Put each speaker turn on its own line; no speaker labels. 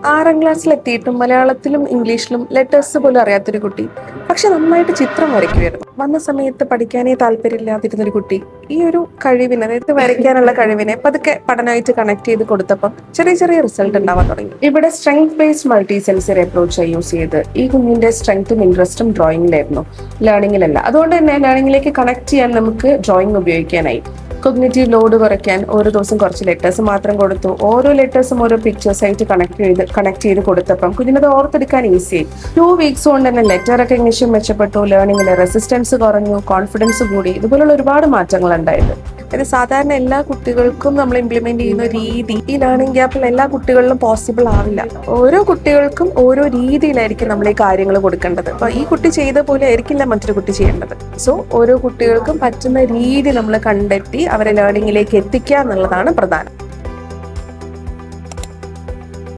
6ാം ക്ലാസ്സിലെത്തിയിട്ടും മലയാളത്തിലും ഇംഗ്ലീഷിലും ലെറ്റേഴ്സ് പോലും അറിയാത്തൊരു കുട്ടി, പക്ഷെ നന്നായിട്ട് ചിത്രം വരയ്ക്കുമായിരുന്നു. വന്ന സമയത്ത് പഠിക്കാനേ താല്പര്യമില്ലാതിരുന്നൊരു കുട്ടി ഈ ഒരു കഴിവിനെ, അതായത് വരയ്ക്കാനുള്ള കഴിവിനെ പതുക്കെ പഠനമായിട്ട് കണക്ട് ചെയ്ത് കൊടുത്തപ്പം ചെറിയ ചെറിയ റിസൾട്ട് ഉണ്ടാവാൻ തുടങ്ങി. ഇവിടെ strength based multi sensory approach use ചെയ്ത് ഈ കുഞ്ഞിന്റെ സ്ട്രെങ്ത്തും ഇൻട്രസ്റ്റും ഡ്രോയിങ്ങിലായിരുന്നു, ലേണിങ്ങിലല്ല. അതുകൊണ്ട് തന്നെ ലേണിങ്ങിലേക്ക് കണക്ട് ചെയ്യാൻ നമുക്ക് ഡ്രോയിങ് ഉപയോഗിക്കാനായി. കൊഗ്നിറ്റീവ് ലോഡ് കുറയ്ക്കാൻ ഓരോ ദിവസം കുറച്ച് ലെറ്റേഴ്സ് മാത്രം കൊടുത്തു. ഓരോ ലെറ്റേഴ്സും ഓരോ പിക്ചേഴ്സ് ആയിട്ട് കണക്ട് ചെയ്ത് കൊടുത്തപ്പം കുഞ്ഞിനത് ഓർത്തെടുക്കാൻ ഈസിയായി. 2 വീക്സ് കൊണ്ട് തന്നെ ലെറ്റർ റെക്കഗ്നിഷൻ മെച്ചപ്പെട്ടു, ലേണിംഗിലെ റെസിസ്റ്റൻസ് കുറഞ്ഞു, കോൺഫിഡൻസ് കൂടി. ഇതുപോലുള്ള ഒരുപാട് മാറ്റങ്ങൾ ഉണ്ടായത്. ഇത് സാധാരണ എല്ലാ കുട്ടികൾക്കും നമ്മൾ ഇംപ്ലിമെന്റ് ചെയ്യുന്ന രീതി ഈ ലേണിംഗ് ഗ്യാപ്പിൽ എല്ലാ കുട്ടികളിലും പോസിബിൾ ആവില്ല. ഓരോ കുട്ടികൾക്കും ഓരോ രീതിയിലായിരിക്കും നമ്മൾ ഈ കാര്യങ്ങൾ കൊടുക്കേണ്ടത്. അപ്പൊ ഈ കുട്ടി ചെയ്ത പോലെ ആയിരിക്കില്ല മറ്റൊരു കുട്ടി ചെയ്യേണ്ടത്. സോ ഓരോ കുട്ടികൾക്കും പറ്റുന്ന രീതി നമ്മൾ കണ്ടെത്തി അവരെ ലേണിംഗിലേക്ക് എത്തിക്കുക എന്നുള്ളതാണ് പ്രധാനം.